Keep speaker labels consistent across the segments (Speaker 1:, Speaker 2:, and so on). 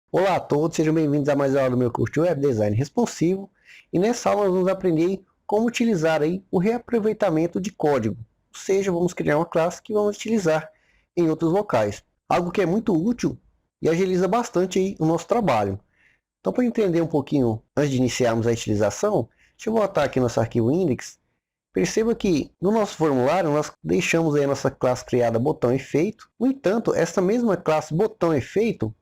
Speaker 1: Olá a todos, sejam bem-vindos a mais uma aula do meu curso de Web Design Responsivo. E nessa aula nós vamos aprender como utilizar aí o reaproveitamento de código. Ou seja, vamos criar uma classe que vamos utilizar em outros locais. Algo que é muito útil e agiliza bastante aí o nosso trabalho. Então, para entender um pouquinho, antes de iniciarmos a utilização, deixa eu voltar aqui no nosso arquivo index. Perceba que no nosso formulário nós deixamos aí a nossa classe criada botão efeito. No entanto, essa mesma classe botão efeito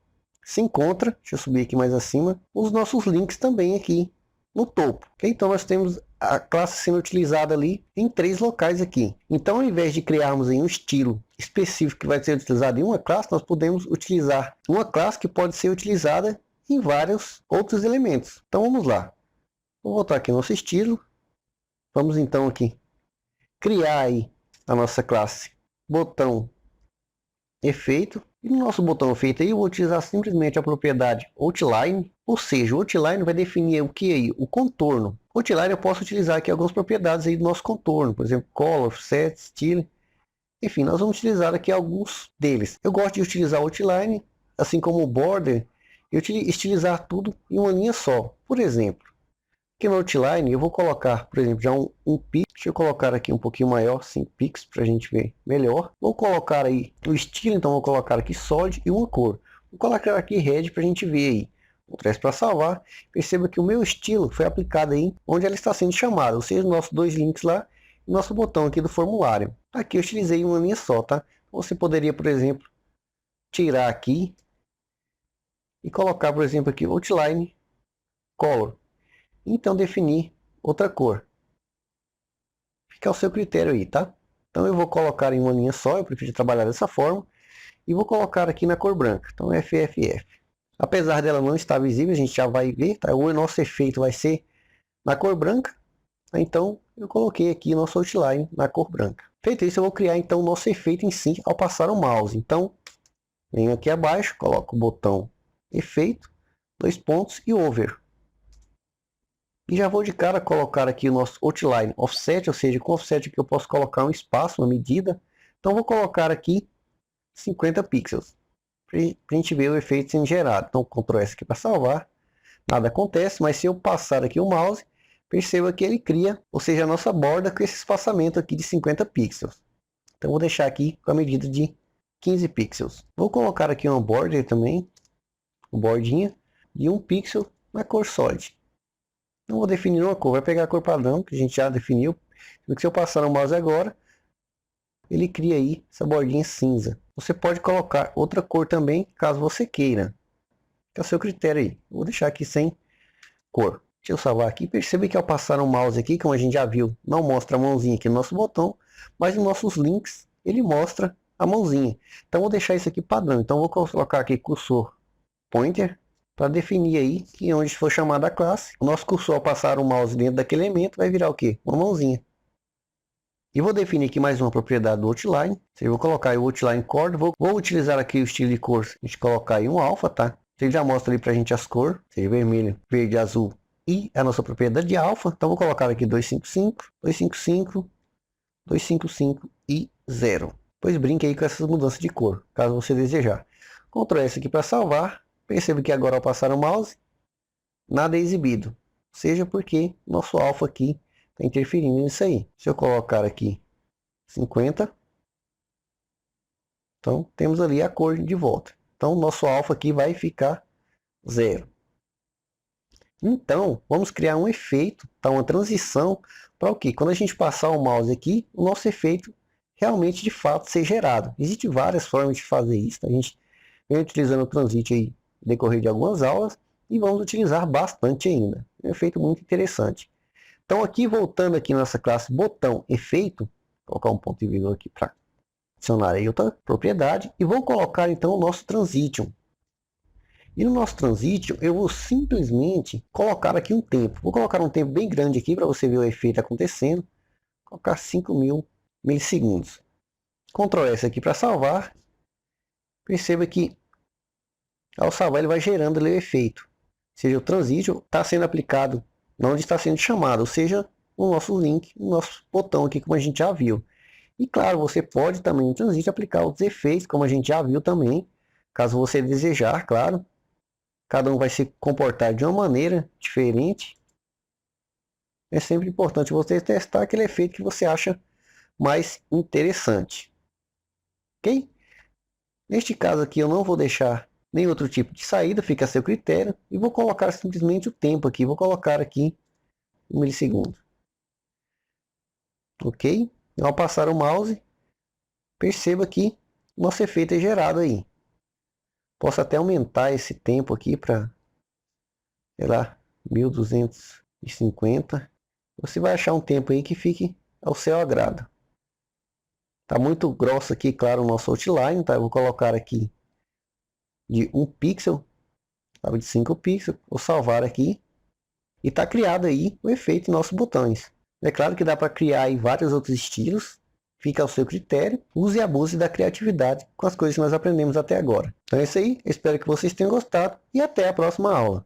Speaker 1: se encontra, deixa eu subir aqui mais acima, os nossos links também aqui no topo. Okay? Então nós temos a classe sendo utilizada ali em 3 locais aqui. Então ao invés de criarmos em um estilo específico que vai ser utilizado em uma classe, nós podemos utilizar uma classe que pode ser utilizada em vários outros elementos. Então vamos lá. Vou voltar aqui no nosso estilo. Vamos então aqui criar aí a nossa classe botão efeito. E no nosso botão efeito aí eu vou utilizar simplesmente a propriedade outline, ou seja, o outline vai definir o que aí? O contorno. Outline eu posso utilizar aqui algumas propriedades aí do nosso contorno, por exemplo, color, offset, style. Enfim, nós vamos utilizar aqui alguns deles. Eu gosto de utilizar o outline, assim como o border, e estilizar tudo em uma linha só. Por exemplo, aqui no outline eu vou colocar, por exemplo, já um pix. Deixa eu colocar aqui um pouquinho maior, 5 pix, para a gente ver melhor. Vou colocar aí o estilo, então vou colocar aqui solid e uma cor. Vou colocar aqui red para a gente ver aí. Vou trazer para salvar. Perceba que o meu estilo foi aplicado aí onde ela está sendo chamada, ou seja, nossos dois links lá e nosso botão aqui do formulário. Aqui eu utilizei uma linha só, tá? Você poderia, por exemplo, tirar aqui e colocar, por exemplo, aqui outline color. Então definir outra cor. Fica ao seu critério aí, tá? Então eu vou colocar em uma linha só, eu prefiro trabalhar dessa forma. E vou colocar aqui na cor branca, então FFF. Apesar dela não estar visível, a gente já vai ver, tá? O nosso efeito vai ser na cor branca. Então eu coloquei aqui nosso outline na cor branca. Feito isso, eu vou criar então o nosso efeito em si ao passar o mouse. Então venho aqui abaixo, coloco o botão efeito, 2 pontos e over. E já vou de cara colocar aqui o nosso outline offset, ou seja, com offset aqui eu posso colocar um espaço, uma medida. Então vou colocar aqui 50 pixels, para a gente ver o efeito sendo gerado. Então Ctrl S aqui para salvar, nada acontece, mas se eu passar aqui o mouse, perceba que ele cria, ou seja, a nossa borda com esse espaçamento aqui de 50 pixels. Então vou deixar aqui com a medida de 15 pixels. Vou colocar aqui uma border também, uma bordinha de 1 pixel na cor solid. Não vou definir uma cor, vai pegar a cor padrão que a gente já definiu. Se eu passar o mouse agora, ele cria aí essa bordinha cinza. Você pode colocar outra cor também, caso você queira. Fica ao seu critério aí. Vou deixar aqui sem cor. Deixa eu salvar aqui. Perceba que ao passar o mouse aqui, como a gente já viu, não mostra a mãozinha aqui no nosso botão, mas nos nossos links ele mostra a mãozinha. Então vou deixar isso aqui padrão. Então vou colocar aqui cursor pointer, para definir aí que onde for chamada a classe, o nosso cursor ao passar o mouse dentro daquele elemento vai virar o quê? Uma mãozinha. E vou definir aqui mais uma propriedade do outline. Eu vou colocar aí o outline chord. Vou utilizar aqui o estilo de cor. A gente colocar aí um alfa, tá? Ele já mostra ali pra gente as cores. Seja vermelho, verde, azul. E a nossa propriedade de alfa. Então vou colocar aqui 255, 255, 255 e 0. Pois brinque aí com essas mudanças de cor, caso você desejar. Ctrl S aqui para salvar. Perceba que agora ao passar o mouse, nada é exibido. Seja porque nosso alfa aqui está interferindo nisso aí. Se eu colocar aqui 50, então temos ali a cor de volta. Então nosso alfa aqui vai ficar 0. Então vamos criar um efeito, tá? Uma transição para o que? Quando a gente passar o mouse aqui, o nosso efeito realmente de fato ser gerado. Existem várias formas de fazer isso. A gente vem utilizando o Transit aí no decorrer de algumas aulas e vamos utilizar bastante ainda. É um efeito muito interessante. Então aqui, voltando aqui na nossa classe botão efeito, vou colocar um ponto e vírgula aqui para adicionar aí outra propriedade e vou colocar então o nosso transition. E no nosso transition eu vou simplesmente colocar aqui um tempo. Vou colocar um tempo bem grande aqui para você ver o efeito acontecendo. Vou colocar 5.000 milissegundos. Ctrl S aqui para salvar. Perceba que ao salvar ele vai gerando ali o efeito. Ou seja, o transition está sendo aplicado onde está sendo chamado, ou seja, no nosso link, no nosso botão aqui, como a gente já viu. E claro, você pode também no transition aplicar outros efeitos, como a gente já viu também, caso você desejar, claro. Cada um vai se comportar de uma maneira diferente. É sempre importante você testar aquele efeito que você acha mais interessante. Ok? Neste caso aqui eu não vou deixar nem outro tipo de saída, fica a seu critério. E vou colocar simplesmente o tempo aqui. Vou colocar aqui 1 milissegundo. Ok? Ao passar o mouse, perceba que o nosso efeito é gerado aí. Posso até aumentar esse tempo aqui para, sei lá, 1250. Você vai achar um tempo aí que fique ao seu agrado. Tá muito grosso aqui, claro, o nosso outline, tá? Eu vou colocar aqui de 1 pixel, sabe, de 5 pixels. Vou salvar aqui. E tá criado aí o efeito em nossos botões. É claro que dá para criar aí vários outros estilos. Fica ao seu critério. Use e abuse da criatividade com as coisas que nós aprendemos até agora. Então é isso aí. Espero que vocês tenham gostado e até a próxima aula.